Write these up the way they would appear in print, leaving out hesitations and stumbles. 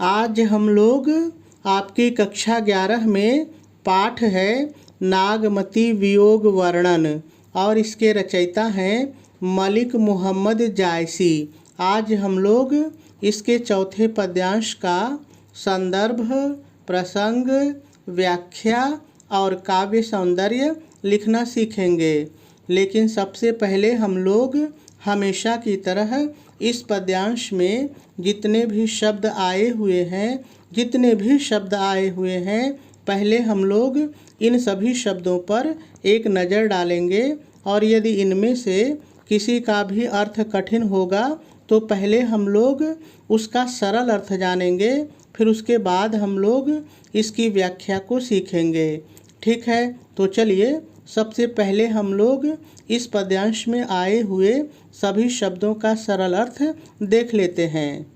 आज हम लोग आपकी कक्षा 11 में पाठ है नागमती वियोग वर्णन और इसके रचयिता हैं मलिक मोहम्मद जायसी। आज हम लोग इसके चौथे पद्यांश का संदर्भ, प्रसंग, व्याख्या और काव्य सौंदर्य लिखना सीखेंगे। लेकिन सबसे पहले हम लोग हमेशा की तरह इस पद्यांश में जितने भी शब्द आए हुए हैं पहले हम लोग इन सभी शब्दों पर एक नज़र डालेंगे और यदि इनमें से किसी का भी अर्थ कठिन होगा तो पहले हम लोग उसका सरल अर्थ जानेंगे, फिर उसके बाद हम लोग इसकी व्याख्या को सीखेंगे। ठीक है, तो चलिए सबसे पहले हम लोग इस पद्यांश में आए हुए सभी शब्दों का सरल अर्थ देख लेते हैं।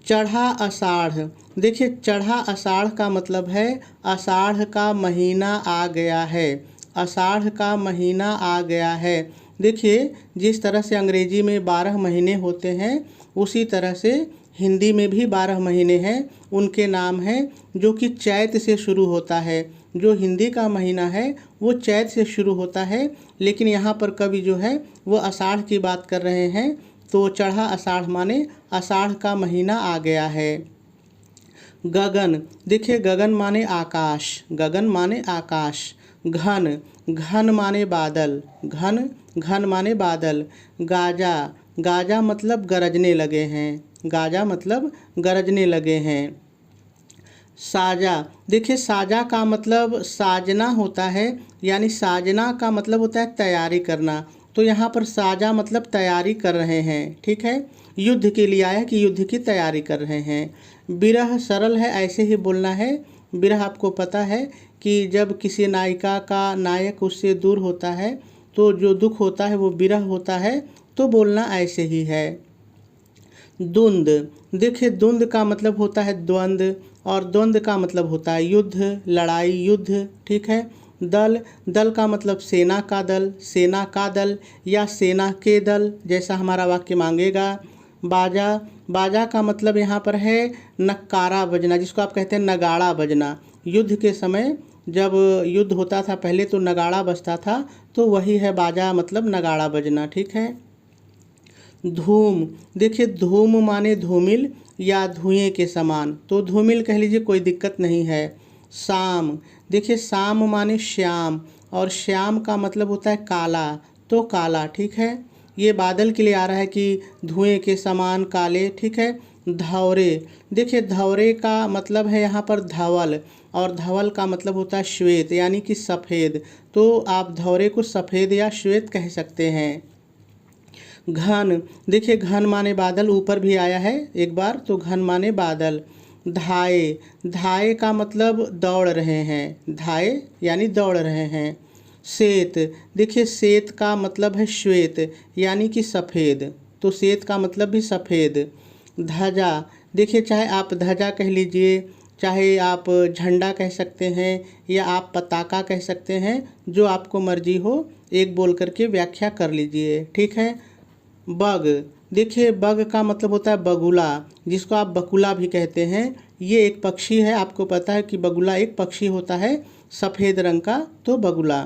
चढ़ा आषाढ़। देखिए, चढ़ा आषाढ़ का मतलब है आषाढ़ का महीना आ गया है। आषाढ़ का महीना आ गया है। देखिए, जिस तरह से अंग्रेजी में 12 महीने होते हैं उसी तरह से हिंदी में भी 12 महीने हैं। उनके नाम हैं जो कि चैत से शुरू होता है। जो हिंदी का महीना है वो चैत से शुरू होता है, लेकिन यहाँ पर कवि जो है वो आषाढ़ की बात कर रहे हैं। तो चढ़ा आषाढ़ माने आषाढ़ का महीना आ गया है। गगन। देखिए, गगन माने आकाश। गगन माने आकाश। घन। घन माने बादल। घन माने बादल। गाजा। गाजा मतलब गरजने लगे हैं। गाजा मतलब गरजने लगे हैं। साजा। देखिए, साजा का मतलब साजना होता है, यानी साजना का मतलब होता है तैयारी करना। तो यहाँ पर साजा मतलब तैयारी कर रहे हैं। ठीक है, युद्ध के लिए आया कि युद्ध की तैयारी कर रहे हैं। विरह सरल है, ऐसे ही बोलना है। विरह आपको पता है कि जब किसी नायिका का नायक उससे दूर होता है तो जो दुख होता है वो विरह होता है, तो बोलना ऐसे ही है। द्वंद। देखिए, द्वंद का मतलब होता है द्वंद्व और द्वंद्व का मतलब होता है युद्ध, लड़ाई, युद्ध। ठीक है। दल। दल का मतलब सेना का दल, सेना का दल या सेना के दल, जैसा हमारा वाक्य मांगेगा। बाजा। बाजा का मतलब यहाँ पर है नक्कारा बजना, जिसको आप कहते हैं नगाड़ा बजना। युद्ध के समय जब युद्ध होता था पहले तो नगाड़ा बजता था, तो वही है बाजा मतलब नगाड़ा बजना। ठीक है। धूम। देखिए, धूम माने धूमिल या धुएं के समान, तो धूमिल कह लीजिए, कोई दिक्कत नहीं है। शाम। देखिए, शाम माने श्याम और श्याम का मतलब होता है काला, तो काला। ठीक है, ये बादल के लिए आ रहा है कि धुएं के समान काले। ठीक है। धौरे। देखिए, धौरे का मतलब है यहाँ पर धवल और धवल का मतलब होता है श्वेत, यानी कि सफ़ेद। तो आप धौरे को सफ़ेद या श्वेत कह सकते हैं। घन। देखिए, घन माने बादल, ऊपर भी आया है एक बार, तो घन माने बादल। धाए। धाए का मतलब दौड़ रहे हैं। धाए यानी दौड़ रहे हैं। श्वेत। देखिए, श्वेत का मतलब है श्वेत यानी कि सफ़ेद, तो श्वेत का मतलब भी सफ़ेद। ध्वजा। देखिए, चाहे आप ध्वजा कह लीजिए, चाहे आप झंडा कह सकते हैं या आप पताका कह सकते हैं, जो आपको मर्जी हो, एक बोल करके व्याख्या कर लीजिए। ठीक है। बग। देखिए, बग का मतलब होता है बगुला, जिसको आप बकुला भी कहते हैं। ये एक पक्षी है, आपको पता है कि बगुला एक पक्षी होता है सफ़ेद रंग का, तो बगुला।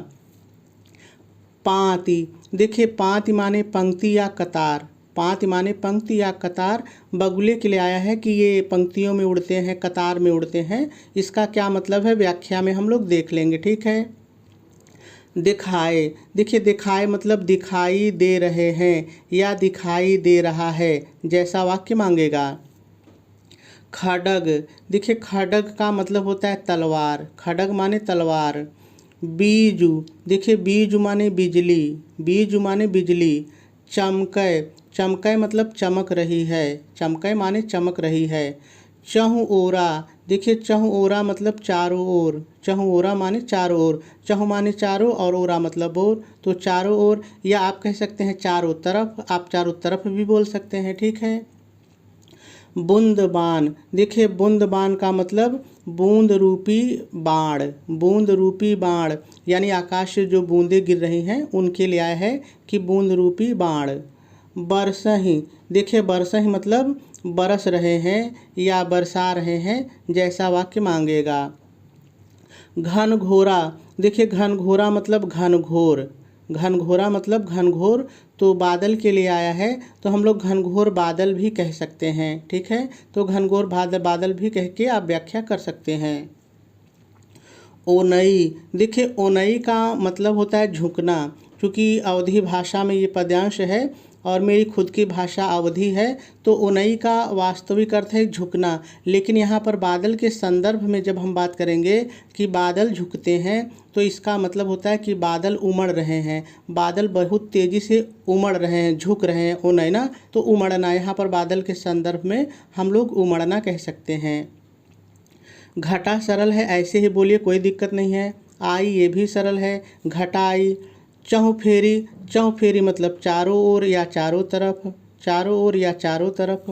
पाँति। देखिए, पाँति माने पंक्ति या कतार। पाँति माने पंक्ति या कतार। बगुले के लिए आया है कि ये पंक्तियों में उड़ते हैं, कतार में उड़ते हैं। इसका क्या मतलब है व्याख्या में हम लोग देख लेंगे। ठीक है। दिखाए। देखिए, दिखाए मतलब दिखाई दे रहे हैं या दिखाई दे रहा है, जैसा वाक्य मांगेगा। खड्ग। देखिए, खड्ग का मतलब होता है तलवार। खड्ग माने तलवार। बीजु। देखिए, बीजु माने बिजली। बीजु माने बिजली। चमकै। चमकै मतलब चमक रही है। चमकै माने चमक रही है। चहुँ ओरा। देखिए, चहुँ ओरा मतलब चारों ओर। चहुँ ओरा माने चारों ओर। चहुँ माने चारों और ओरा मतलब ओर, तो चारों ओर, या आप कह सकते हैं चारों तरफ। आप चारों तरफ भी बोल सकते हैं। ठीक है। बूंदबान। देखिए, बूंदबान का मतलब बूंद रूपी बाण। बूंद रूपी बाण यानी आकाश से जो बूंदें गिर रही हैं उनके लिए आया है कि बूंद रूपी बाण। बरसहि। देखिए बरसहि मतलब बरस रहे हैं या बरसा रहे हैं, जैसा वाक्य मांगेगा। घनघोरा। देखिए घनघोरा मतलब घनघोर, घनघोरा मतलब घनघोर, तो बादल के लिए आया है, तो हम लोग घनघोर बादल भी कह सकते हैं। ठीक है, तो घनघोर बादल भी कह के आप व्याख्या कर सकते हैं। ओनई। देखिए ओनई का मतलब होता है झुकना, क्योंकि अवधी भाषा में ये पद्यांश है और मेरी खुद की भाषा अवधी है, तो ओनई का वास्तविक अर्थ है झुकना। लेकिन यहाँ पर बादल के संदर्भ में जब हम बात करेंगे कि बादल झुकते हैं, तो इसका मतलब होता है कि बादल उमड़ रहे हैं, बादल बहुत तेज़ी से उमड़ रहे हैं, झुक रहे हैं। ओनई ना, तो उमड़ना, यहाँ पर बादल के संदर्भ में हम लोग उमड़ना कह सकते हैं। घटा सरल है, ऐसे ही बोलिए, कोई दिक्कत नहीं है। आई ये भी सरल है, घटाई। चौफेरी। चौफेरी मतलब चारों ओर या चारों तरफ, चारों ओर या चारों तरफ।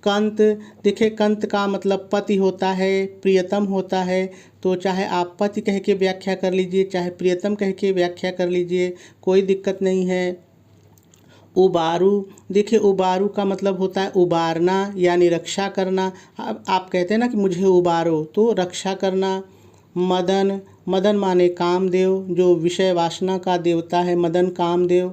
कंत। देखिए कंत का मतलब पति होता है, प्रियतम होता है, तो चाहे आप पति कह के व्याख्या कर लीजिए, चाहे प्रियतम कह के व्याख्या कर लीजिए, कोई दिक्कत नहीं है। उबारू। देखिए उबारू का मतलब होता है उबारना यानी रक्षा करना। अब आप कहते हैं ना कि मुझे उबारो, तो रक्षा करना। मदन। मदन माने कामदेव, जो विषय वासना का देवता है, मदन कामदेव।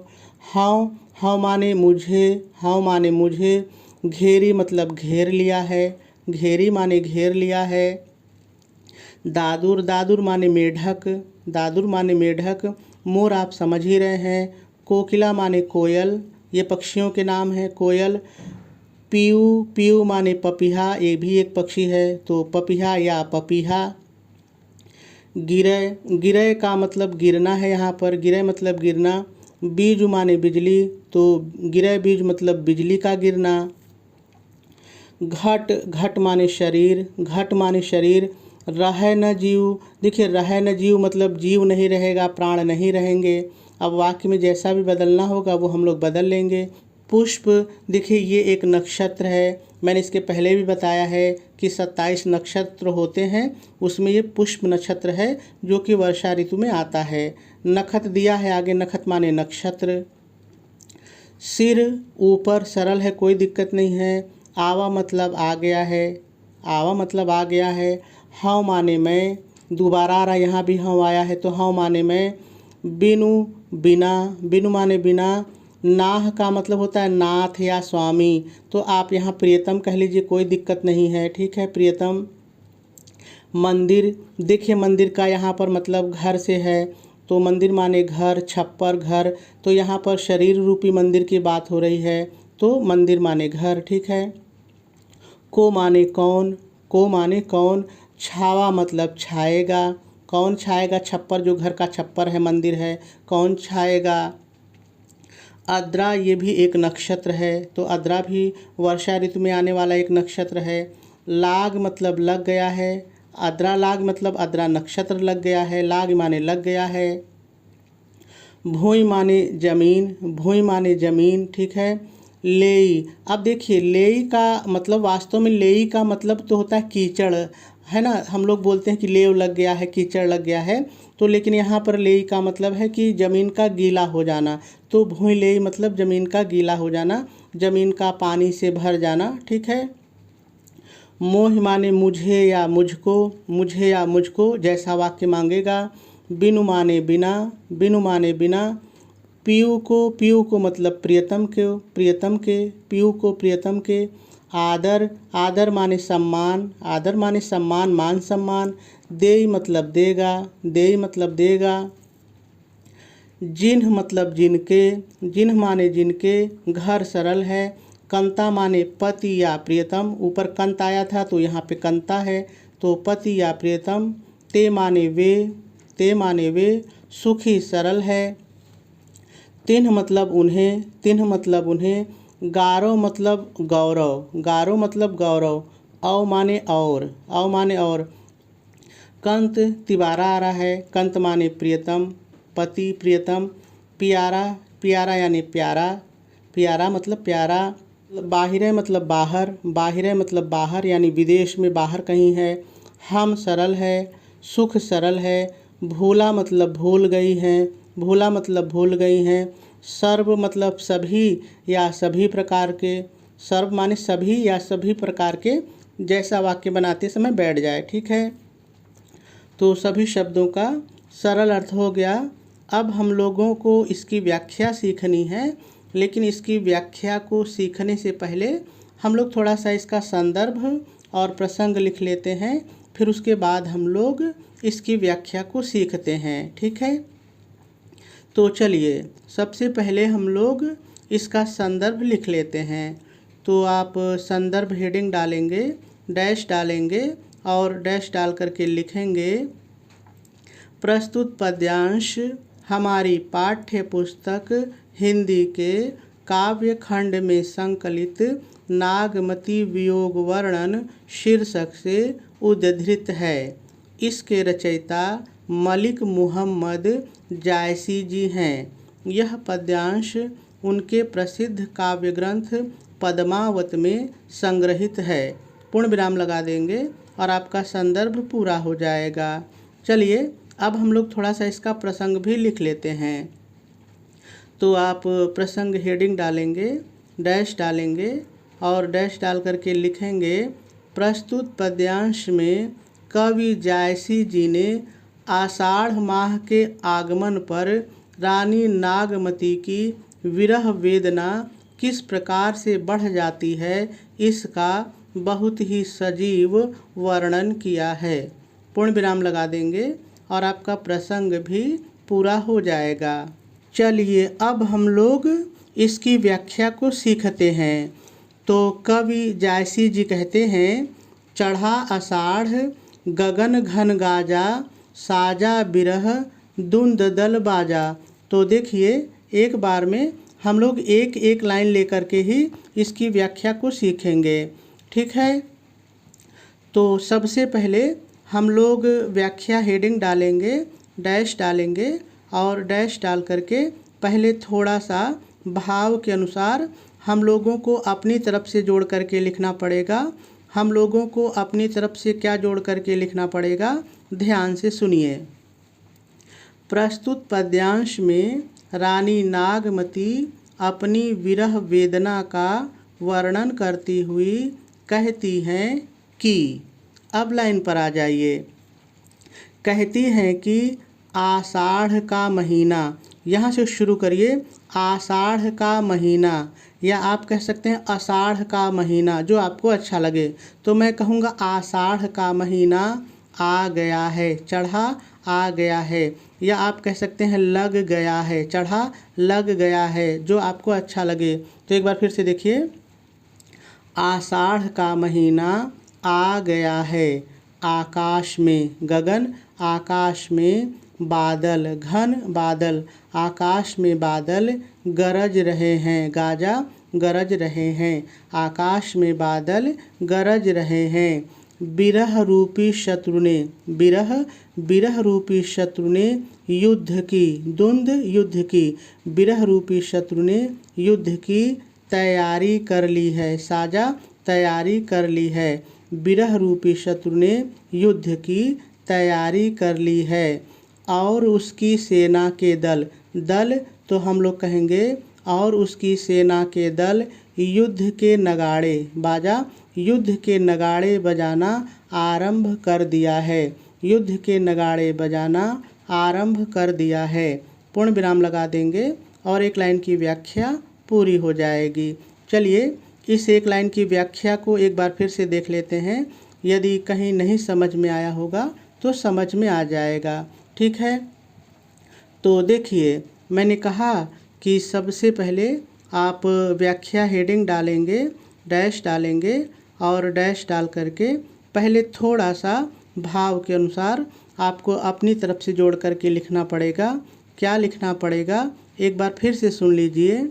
हव। हव माने मुझे, हव माने मुझे। घेरी मतलब घेर लिया है, घेरी माने घेर लिया है। दादुर। दादुर माने मेढक, दादुर माने मेढक। मोर आप समझ ही रहे हैं। कोकिला माने कोयल, ये पक्षियों के नाम हैं, कोयल। पीयू। पीयू माने पपीहा, ये भी एक पक्षी है, तो पपीहा या पपीहा। गिरय। गिरय का मतलब गिरना है, यहाँ पर गिरय मतलब गिरना। बीज माने बिजली, तो गिरय बीज मतलब बिजली का गिरना। घट। घट माने शरीर, घट माने शरीर। रह न जीव। देखिए रह न जीव मतलब जीव नहीं रहेगा, प्राण नहीं रहेंगे। अब वाक्य में जैसा भी बदलना होगा वो हम लोग बदल लेंगे। पुष्प। देखिए ये एक नक्षत्र है, मैंने इसके पहले भी बताया है कि 27 नक्षत्र होते हैं, उसमें ये पुष्प नक्षत्र है जो कि वर्षा ऋतु में आता है। नखत दिया है आगे, नखत माने नक्षत्र। सिर। ऊपर सरल है, कोई दिक्कत नहीं है। आवा मतलब आ गया है, आवा मतलब आ गया है। हव माने मैं, दोबारा आ रहा, यहाँ भी हव आया है, तो हव माने मैं। बिनु। बिना। बिनु माने बिना। नाह का मतलब होता है नाथ या स्वामी, तो आप यहाँ प्रियतम कह लीजिए, कोई दिक्कत नहीं है। ठीक है, प्रियतम। मंदिर। देखिए मंदिर का यहाँ पर मतलब घर से है, तो मंदिर माने घर, छप्पर, घर, तो यहाँ पर शरीर रूपी मंदिर की बात हो रही है, तो मंदिर माने घर। ठीक है। को माने कौन, को माने कौन। छावा मतलब छाएगा, कौन छाएगा, छप्पर जो घर का छप्पर है, मंदिर है, कौन छाएगा। आद्रा ये भी एक नक्षत्र है, तो आद्रा भी वर्षा ऋतु में आने वाला एक नक्षत्र है। लाग मतलब लग गया है, आद्रा लाग मतलब आद्रा नक्षत्र लग गया है, लाग माने लग गया है। भूई माने जमीन, भूई माने जमीन। ठीक है। लेई। अब देखिए लेई का मतलब वास्तव में लेई का मतलब तो होता है कीचड़, है ना, हम लोग बोलते हैं कि लेव लग गया है, कीचड़ लग गया है, तो लेकिन यहाँ पर लेई का मतलब है कि ज़मीन का गीला हो जाना, तो भूई लेई मतलब ज़मीन का गीला हो जाना, ज़मीन का पानी से भर जाना। ठीक है। मोह माने मुझे या मुझको, मुझे या मुझको, जैसा वाक्य मांगेगा। बिनु माने बिना, बिनु माने बिना। पीयू को, पीयू को मतलब प्रियतम के, प्रियतम के, पीयू को प्रियतम के। आदर। आदर माने सम्मान, आदर माने सम्मान, मान सम्मान। देई मतलब देगा, देई मतलब देगा। जिन्ह मतलब जिनके, जिन्ह माने जिनके। घर सरल है। कंता माने पति या प्रियतम, ऊपर कंत आया था तो यहाँ पे कंता है, तो पति या प्रियतम। ते माने वे, ते माने वे। सुखी सरल है। तिन्ह मतलब उन्हें, तिन्ह मतलब उन्हें। गारो मतलब गौरव, गारो मतलब गौरव। औ माने और, औ माने और। कंत तिबारा आ रहा है, कंत माने प्रियतम, पति, प्रियतम। प्यारा, प्यारा यानी प्यारा, प्यारा मतलब प्यारा। बाहिरे मतलब बाहर, बाहिरे मतलब बाहर यानी विदेश में बाहर कहीं है। हम सरल है, सुख सरल है। भूला मतलब भूल गई हैं, भूला मतलब भूल गई हैं। सर्व मतलब सभी या सभी प्रकार के, सर्व माने सभी या सभी प्रकार के, जैसा वाक्य बनाते समय बैठ जाए। ठीक है, तो सभी शब्दों का सरल अर्थ हो गया। अब हम लोगों को इसकी व्याख्या सीखनी है, लेकिन इसकी व्याख्या को सीखने से पहले हम लोग थोड़ा सा इसका संदर्भ और प्रसंग लिख लेते हैं, फिर उसके बाद हम लोग इसकी व्याख्या को सीखते हैं। ठीक है, तो चलिए सबसे पहले हम लोग इसका संदर्भ लिख लेते हैं। तो आप संदर्भ हेडिंग डालेंगे, डैश डालेंगे और डैश डाल करके लिखेंगे, प्रस्तुत पद्यांश हमारी पाठ्य पुस्तक हिंदी के काव्य खंड में संकलित नागमती वियोग वर्णन शीर्षक से उद्धृत है। इसके रचयिता मलिक मुहम्मद जायसी जी हैं। यह पद्यांश उनके प्रसिद्ध काव्य ग्रंथ पद्मावत में संग्रहित है। पूर्ण विराम लगा देंगे और आपका संदर्भ पूरा हो जाएगा। चलिए अब हम लोग थोड़ा सा इसका प्रसंग भी लिख लेते हैं। तो आप प्रसंग हेडिंग डालेंगे, डैश डालेंगे और डैश डाल करके लिखेंगे, प्रस्तुत पद्यांश में कवि जायसी जी ने आषाढ़ माह के आगमन पर रानी नागमती की विरह वेदना किस प्रकार से बढ़ जाती है, इसका बहुत ही सजीव वर्णन किया है। पूर्ण विराम लगा देंगे और आपका प्रसंग भी पूरा हो जाएगा। चलिए अब हम लोग इसकी व्याख्या को सीखते हैं। तो कवि जायसी जी कहते हैं, चढ़ा आषाढ़ गगन घन गाजा, साजा बिरह दुंद दल बाजा। तो देखिए एक बार में हम लोग एक एक लाइन लेकर के ही इसकी व्याख्या को सीखेंगे। ठीक है, तो सबसे पहले हम लोग व्याख्या हेडिंग डालेंगे, डैश डालेंगे और डैश डाल करके पहले थोड़ा सा भाव के अनुसार हम लोगों को अपनी तरफ से जोड़ करके लिखना पड़ेगा। हम लोगों को अपनी तरफ से क्या जोड़ करके लिखना पड़ेगा, ध्यान से सुनिए। प्रस्तुत पद्यांश में रानी नागमती अपनी विरह वेदना का वर्णन करती हुई कहती हैं कि, अब लाइन पर आ जाइए, कहती हैं कि आषाढ़ का महीना, यहाँ से शुरू करिए, आषाढ़ का महीना, या आप कह सकते हैं आषाढ़ का महीना, जो आपको अच्छा लगे। तो मैं कहूँगा आषाढ़ का महीना आ गया है, चढ़ा आ गया है, या आप कह सकते हैं लग गया है, चढ़ा लग गया है, जो आपको अच्छा लगे। तो एक बार फिर से देखिए, आषाढ़ का महीना आ गया है, आकाश में गगन, आकाश में बादल, घन बादल, आकाश में बादल गरज रहे हैं, गाजा गरज रहे हैं, आकाश में बादल गरज रहे हैं। बिरह रूपी शत्रु ने, बिरह रूपी शत्रु ने युद्ध की, द्वंद युद्ध की, बिरह रूपी शत्रु ने युद्ध की तैयारी कर ली है, साजा तैयारी कर ली है। बिरह रूपी शत्रु ने युद्ध की तैयारी कर ली है। और उसकी सेना के दल, दल तो हम लोग कहेंगे और उसकी सेना के दल युद्ध के नगाड़े, बाजा, युद्ध के नगाड़े बजाना आरंभ कर दिया है, युद्ध के नगाड़े बजाना आरंभ कर दिया है। पूर्ण विराम लगा देंगे और एक लाइन की व्याख्या पूरी हो जाएगी। चलिए इस एक लाइन की व्याख्या को एक बार फिर से देख लेते हैं। यदि कहीं नहीं समझ में आया होगा तो समझ में आ जाएगा। ठीक है, तो देखिए मैंने कहा कि सबसे पहले आप व्याख्या हेडिंग डालेंगे, डैश डालेंगे और डैश डाल करके पहले थोड़ा सा भाव के अनुसार आपको अपनी तरफ से जोड़ करके लिखना पड़ेगा। क्या लिखना पड़ेगा, एक बार फिर से सुन लीजिए।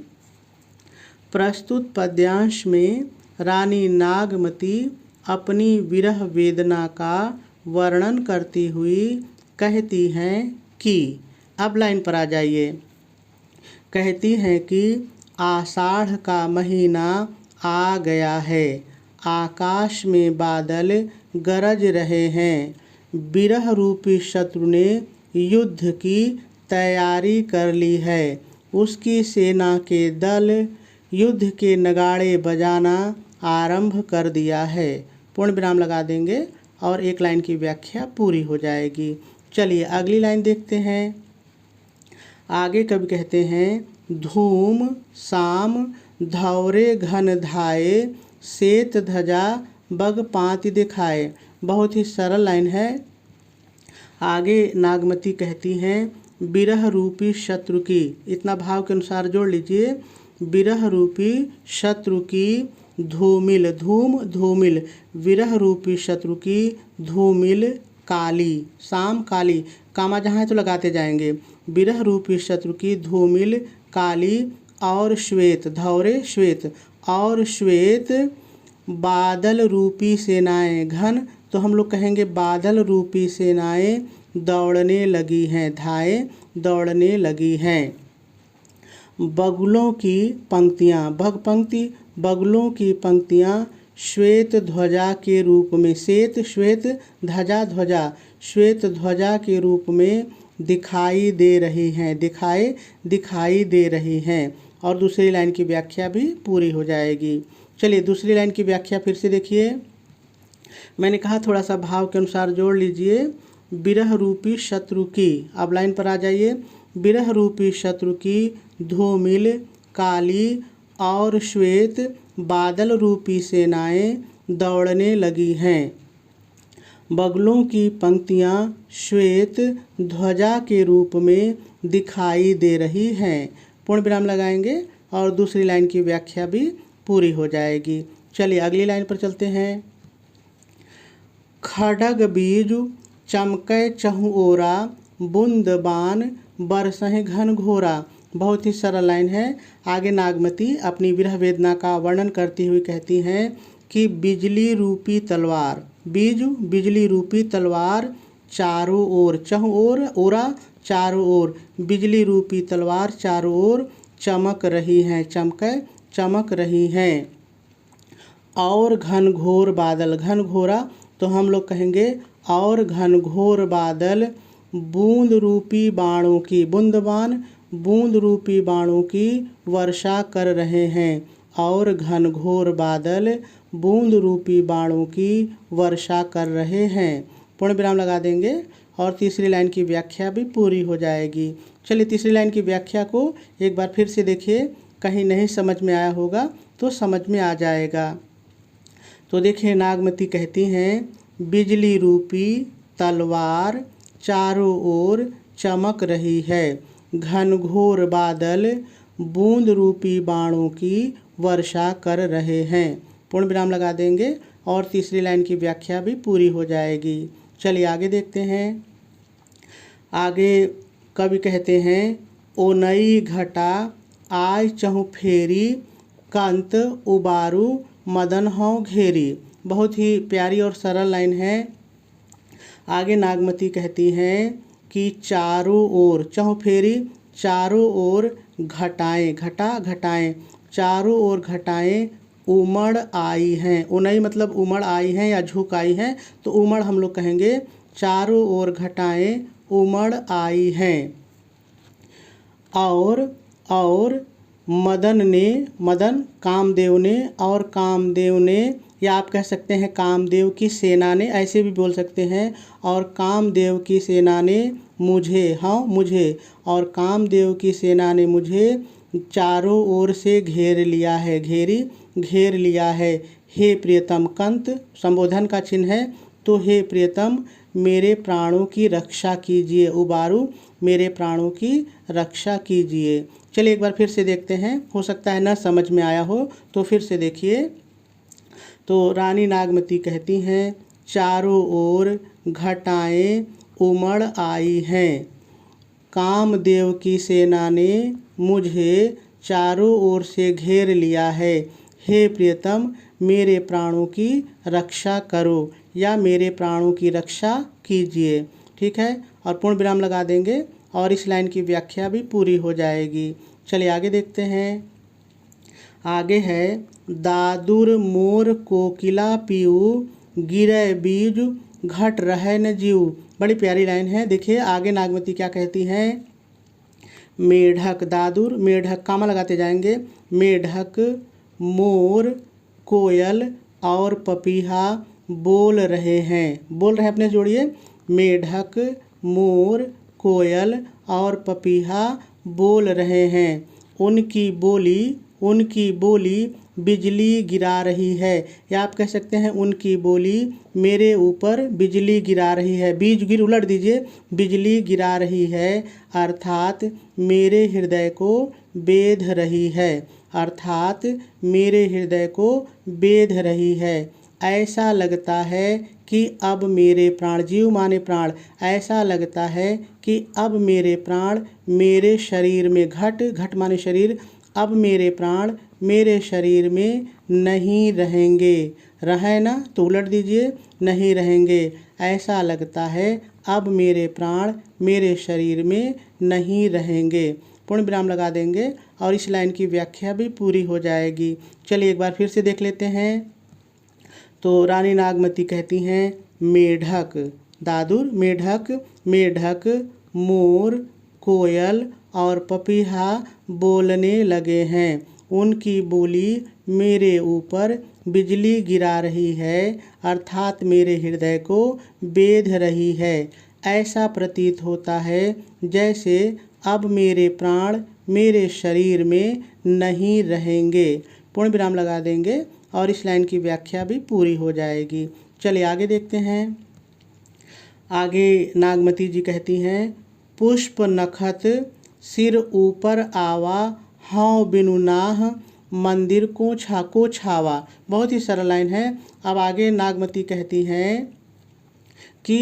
प्रस्तुत पद्यांश में रानी नागमती अपनी विरह वेदना का वर्णन करती हुई कहती हैं कि, अब लाइन पर आ जाइए, कहती हैं कि आषाढ़ का महीना आ गया है, आकाश में बादल गरज रहे हैं, बिरह रूपी शत्रु ने युद्ध की तैयारी कर ली है, उसकी सेना के दल युद्ध के नगाड़े बजाना आरंभ कर दिया है। पूर्ण विराम लगा देंगे और एक लाइन की व्याख्या पूरी हो जाएगी। चलिए अगली लाइन देखते हैं। आगे कवि कहते हैं, धूम साम धौरे घन धाये, श्वेत ध्वजा बग पाति दिखाए। बहुत ही सरल लाइन है। आगे नागमती कहती हैं, विरह रूपी शत्रु की, इतना भाव के अनुसार जोड़ लीजिए, विरह रूपी शत्रु की धूमिल, धूम धूमिल, विरह रूपी शत्रु की धूमिल काली, शाम काली, कामा जहाँ है तो लगाते जाएंगे, विरह रूपी शत्रु की धूमिल काली और श्वेत, धौरे श्वेत, और श्वेत बादल रूपी सेनाएं घन, तो हम लोग कहेंगे बादल रूपी सेनाएं दौड़ने लगी हैं, धाए दौड़ने लगी हैं। बगुलों की पंक्तियाँ, भग पंक्ति, बगुलों की पंक्तियाँ श्वेत ध्वजा के रूप में, श्वेत श्वेत ध्वजा ध्वजा, श्वेत ध्वजा के रूप में दिखाई दे रही हैं, दिखाई दे रही हैं। और दूसरी लाइन की व्याख्या भी पूरी हो जाएगी। चलिए दूसरी लाइन की व्याख्या फिर से देखिए। मैंने कहा थोड़ा सा भाव के अनुसार जोड़ लीजिए। विरह रूपी शत्रु की, अब लाइन पर आ जाइए। विरह रूपी शत्रु की धूमिल काली और श्वेत बादल रूपी सेनाएं दौड़ने लगी हैं। बगुलों की पंक्तियां श्वेत ध्वजा के रूप में दिखाई दे रही हैं। पूर्ण विराम लगाएंगे और दूसरी लाइन की व्याख्या भी पूरी हो जाएगी। चलिए अगली लाइन पर चलते हैं। खड्ग बीज चमकै चहु ओरा, बूंद बान बरसहि घन घोरा। बहुत ही सरल लाइन है। आगे नागमती अपनी विरह वेदना का वर्णन करती हुई कहती हैं कि बिजली रूपी तलवार, बिजली रूपी तलवार चारों ओर, चहु ओर ओरा चारों ओर, बिजली रूपी तलवार चारों ओर चमक रही हैं, चमक रही हैं। और घनघोर बादल, घनघोरा तो हम लोग कहेंगे और घनघोर बादल बूंद रूपी बाणों की, बूंदबान बूंद रूपी बाणों की वर्षा कर रहे हैं। और घनघोर बादल बूंद रूपी बाणों की वर्षा कर रहे हैं। पूर्ण विराम लगा देंगे और तीसरी लाइन की व्याख्या भी पूरी हो जाएगी। चलिए तीसरी लाइन की व्याख्या को एक बार फिर से देखिए, कहीं नहीं समझ में आया होगा तो समझ में आ जाएगा। तो देखिए नागमती कहती हैं, बिजली रूपी तलवार चारों ओर चमक रही है, घनघोर बादल बूंद रूपी बाणों की वर्षा कर रहे हैं। पूर्ण विराम लगा देंगे और तीसरी लाइन की व्याख्या भी पूरी हो जाएगी। चलिए आगे देखते हैं। आगे कवि कहते हैं, ओनई घटा आय चहु फेरी, कंत उबारू मदन हौ घेरी। बहुत ही प्यारी और सरल लाइन है। आगे नागमती कहती हैं कि चारों ओर, चहु फेरी चारों ओर घटाएं, घटा घटाएं, चारों ओर घटाएं उमड़ आई हैं। उनई मतलब उमड़ आई हैं या झुक आई हैं, तो उमड़ हम लोग कहेंगे चारों ओर घटाएं उमड़ आई हैं। और मदन ने, मदन कामदेव ने, और कामदेव ने, या आप कह सकते हैं कामदेव की सेना ने, ऐसे भी बोल सकते हैं। और कामदेव की सेना ने मुझे, हाँ मुझे, और कामदेव की सेना ने मुझे चारों ओर से घेर लिया है, घेर लिया है। हे प्रियतम, कंत संबोधन का चिन्ह है, तो हे प्रियतम मेरे प्राणों की रक्षा कीजिए, उबारू मेरे प्राणों की रक्षा कीजिए। चलिए एक बार फिर से देखते हैं, हो सकता है न समझ में आया हो तो फिर से देखिए। तो रानी नागमती कहती हैं, चारों ओर घटाएं उमड़ आई हैं, कामदेव की सेना ने मुझे चारों ओर से घेर लिया है। हे प्रियतम मेरे प्राणों की रक्षा करो या मेरे प्राणों की रक्षा कीजिए। ठीक है, और पूर्ण विराम लगा देंगे और इस लाइन की व्याख्या भी पूरी हो जाएगी। चलिए आगे देखते हैं। आगे है, दादुर मोर कोकिला पीऊ, गिरे बीज घट रहे न जीव। बड़ी प्यारी लाइन है। देखिए आगे नागमती क्या कहती हैं मेढक दादुर मेढक कामा लगाते जाएंगे। मेढक, मोर, कोयल और पपीहा बोल रहे हैं। बोल रहे हैं अपने जोड़िए। मेढक, मोर, कोयल और पपीहा बोल रहे हैं। उनकी बोली बिजली गिरा रही है। या आप कह सकते हैं उनकी बोली मेरे ऊपर बिजली गिरा रही है। बीज गिर उलट दीजिए, बिजली गिरा रही है अर्थात मेरे हृदय को बेध रही है। अर्थात मेरे हृदय को बेध रही है। ऐसा लगता है कि अब मेरे प्राण, जीव माने प्राण, ऐसा लगता है कि अब मेरे प्राण मेरे शरीर में, घट माने शरीर, अब मेरे प्राण मेरे शरीर में नहीं रहेंगे। रहें ना तो उलट दीजिए, नहीं रहेंगे। ऐसा लगता है अब मेरे प्राण मेरे शरीर में नहीं रहेंगे। पूर्ण विराम लगा देंगे और इस लाइन की व्याख्या भी पूरी हो जाएगी। चलिए एक बार फिर से देख लेते हैं। तो रानी नागमती कहती हैं मेढक दादुर मेढक, मेढक, मोर, कोयल और पपीहा बोलने लगे हैं। उनकी बोली मेरे ऊपर बिजली गिरा रही है अर्थात मेरे हृदय को बेध रही है। ऐसा प्रतीत होता है जैसे अब मेरे प्राण मेरे शरीर में नहीं रहेंगे। पूर्ण विराम लगा देंगे और इस लाइन की व्याख्या भी पूरी हो जाएगी। चलिए आगे देखते हैं। आगे नागमती जी कहती हैं पुष्प नखत सिर ऊपर आवा, हाँ बिनु नाह मंदिर को छावा। बहुत ही सरल लाइन है। अब आगे नागमती कहती हैं कि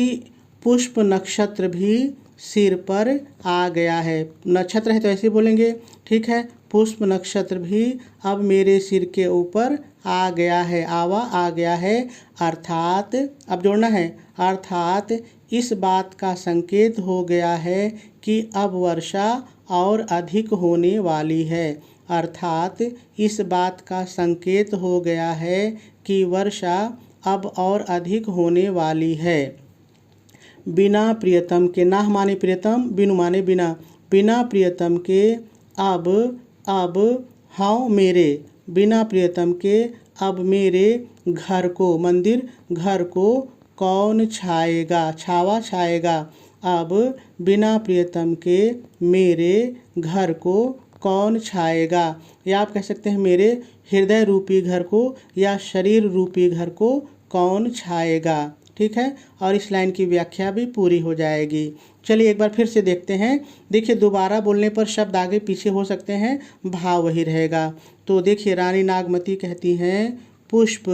पुष्प नक्षत्र भी सिर पर आ गया है। नक्षत्र है तो ऐसे बोलेंगे, ठीक है। पुष्प नक्षत्र भी अब मेरे सिर के ऊपर आ गया है। आवा आ गया है अर्थात, अब जोड़ना है, अर्थात इस बात का संकेत हो गया है कि अब वर्षा और अधिक होने वाली है। अर्थात इस बात का संकेत हो गया है कि वर्षा अब और अधिक होने वाली है। बिना प्रियतम के, नाह माने प्रियतम, बिनु माने बिना, बिना प्रियतम के अब हाँ मेरे, बिना प्रियतम के अब मेरे घर को, मंदिर घर को कौन छाएगा, छाएगा। अब बिना प्रियतम के मेरे घर को कौन छाएगा। या आप कह सकते हैं मेरे हृदय रूपी घर को या शरीर रूपी घर को कौन छाएगा, ठीक है। और इस लाइन की व्याख्या भी पूरी हो जाएगी। चलिए एक बार फिर से देखते हैं। देखिए दोबारा बोलने पर शब्द आगे पीछे हो सकते हैं, भाव वही रहेगा। तो देखिए रानी नागमती कहती हैं पुष्प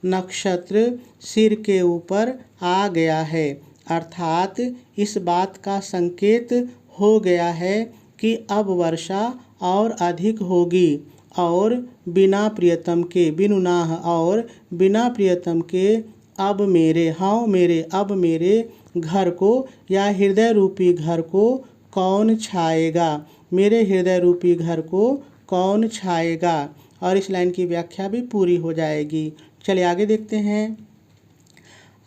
नक्षत्र सिर के ऊपर आ गया है अर्थात इस बात का संकेत हो गया है कि अब वर्षा और अधिक होगी। और बिना प्रियतम के, बिनु नाह, और बिना प्रियतम के अब मेरे, हाँ मेरे, अब मेरे घर को या हृदय रूपी घर को कौन छाएगा, मेरे हृदय रूपी घर को कौन छाएगा। और इस लाइन की व्याख्या भी पूरी हो जाएगी। चलिए आगे देखते हैं।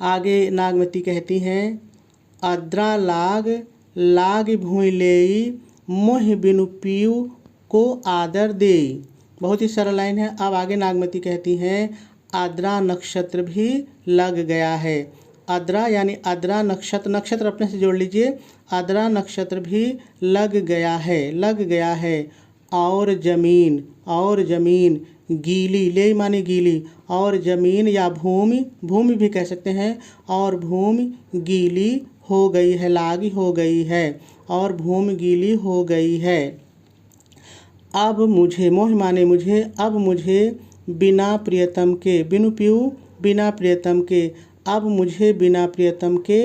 आगे नागमती कहती हैं अद्रा लाग भूइ लेई, मोह बिनु पीऊ को आदर देई। बहुत ही सरल लाइन है। अब आगे नागमती कहती हैं आद्रा नक्षत्र भी लग गया है। आद्रा यानी आद्रा नक्षत्र, नक्षत्र अपने से जोड़ लीजिए। आद्रा नक्षत्र भी लग गया है। और जमीन गीली, ले माने गीली, और जमीन या भूमि भी कह सकते हैं। और भूमि गीली हो गई है, लागी हो गई है, और भूमि गीली हो गई है। अब मुझे, मोह माने मुझे, अब मुझे बिना प्रियतम के, बिनु पीऊ बिना प्रियतम के, अब मुझे बिना प्रियतम के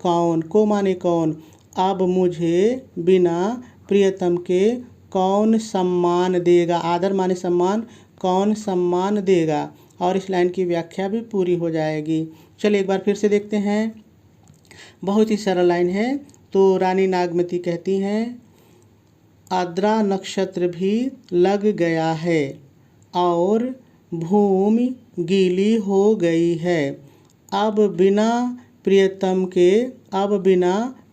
कौन, को माने कौन, अब मुझे बिना प्रियतम के कौन सम्मान देगा। आदर माने सम्मान, कौन सम्मान देगा। और इस लाइन की व्याख्या भी पूरी हो जाएगी। चलिए एक बार फिर से देखते हैं। बहुत ही सरल लाइन है। तो रानी नागमती कहती हैं आद्रा नक्षत्र भी लग गया है और भूमि गीली हो गई है। अब बिना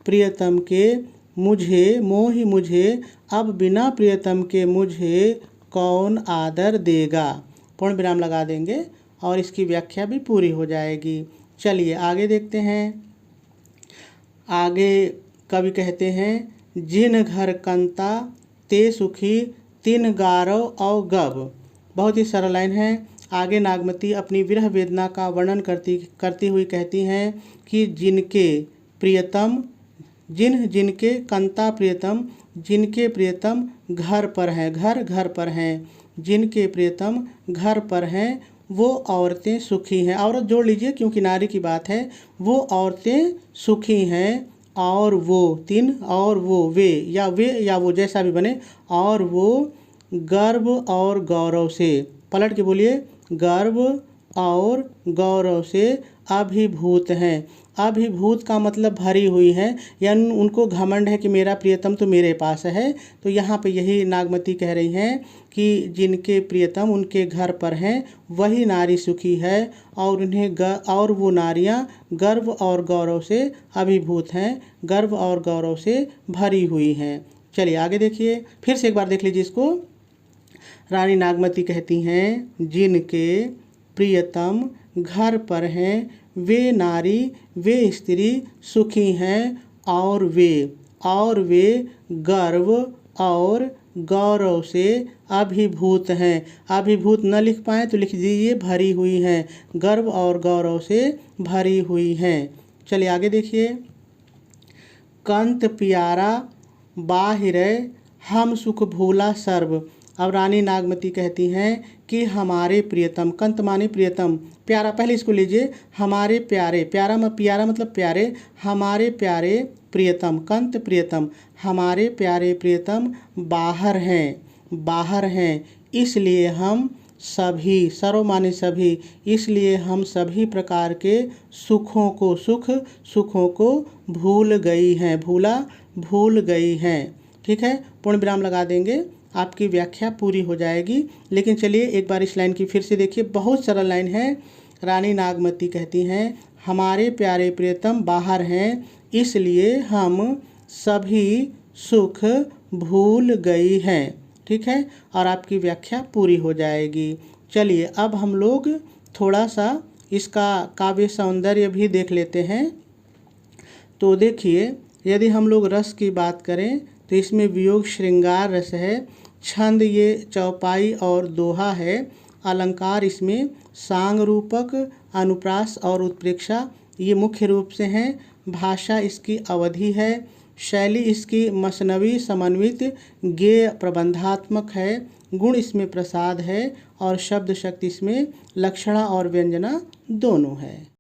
प्रियतम के मुझे मोहि मुझे, अब बिना प्रियतम के मुझे कौन आदर देगा। पूर्ण विराम लगा देंगे और इसकी व्याख्या भी पूरी हो जाएगी। चलिए आगे देखते हैं। आगे कवि कहते हैं, जिन घर कंता ते सुखी, तिन गारव और गब। बहुत ही सरल लाइन है। आगे नागमती अपनी विरह वेदना का वर्णन करती हुई कहती हैं कि जिनके प्रियतम, जिनके कंता प्रियतम, जिनके प्रियतम घर पर हैं, घर पर हैं, जिनके प्रियतम घर पर हैं, वो औरतें सुखी हैं। औरत जोड़ लीजिए क्योंकि नारी की बात है। वो औरतें सुखी हैं और वो तीन और वो वे या वो जैसा भी बने, और वो गर्व और गौरव से, पलट के बोलिए, गर्व और गौरव से अभिभूत हैं। अभिभूत का मतलब भरी हुई है, यानी उनको घमंड है कि मेरा प्रियतम तो मेरे पास है। तो यहाँ पे यही नागमती कह रही हैं कि जिनके प्रियतम उनके घर पर हैं वही नारी सुखी है और वो नारियाँ गर्व और गौरव से अभिभूत हैं, गर्व और गौरव से भरी हुई हैं। चलिए आगे देखिए, फिर से एक बार देख लीजिए इसको। रानी नागमती कहती हैं, जिनके प्रियतम घर पर हैं वे नारी, वे स्त्री सुखी हैं और वे गर्व और गौरव से अभिभूत हैं। अभिभूत न लिख पाए तो लिख दीजिए भरी हुई हैं, गर्व और गौरव से भरी हुई हैं। चलिए आगे देखिए। कंत प्यारा बाहिरे, हम सुख भूला सर्व। अब रानी नागमती कहती हैं कि हमारे प्रियतम, कंत माने प्रियतम, प्यारा पहले इसको लीजिए, हमारे प्यारे, प्यारा मतलब प्यारे, हमारे प्यारे प्रियतम, कंत प्रियतम, हमारे प्यारे प्रियतम बाहर हैं, इसलिए हम सभी, सर्व माने सभी, इसलिए हम सभी प्रकार के सुखों को भूल गई हैं। ठीक है, पूर्ण विराम लगा देंगे, आपकी व्याख्या पूरी हो जाएगी। लेकिन चलिए एक बार इस लाइन की फिर से देखिए, बहुत सरल लाइन है। रानी नागमती कहती हैं, हमारे प्यारे प्रियतम बाहर हैं, इसलिए हम सभी सुख भूल गई हैं। ठीक है, और आपकी व्याख्या पूरी हो जाएगी। चलिए अब हम लोग थोड़ा सा इसका काव्य सौंदर्य भी देख लेते हैं। तो देखिए, यदि हम लोग रस की बात करें तो इसमें वियोग श्रृंगार रस है, छंद ये चौपाई और दोहा है, अलंकार इसमें सांग रूपक, अनुप्रास और उत्प्रेक्षा ये मुख्य रूप से हैं, भाषा इसकी अवधि है, शैली इसकी मसनवी समन्वित गेय प्रबंधात्मक है, गुण इसमें प्रसाद है और शब्द शक्ति इसमें लक्षणा और व्यंजना दोनों है।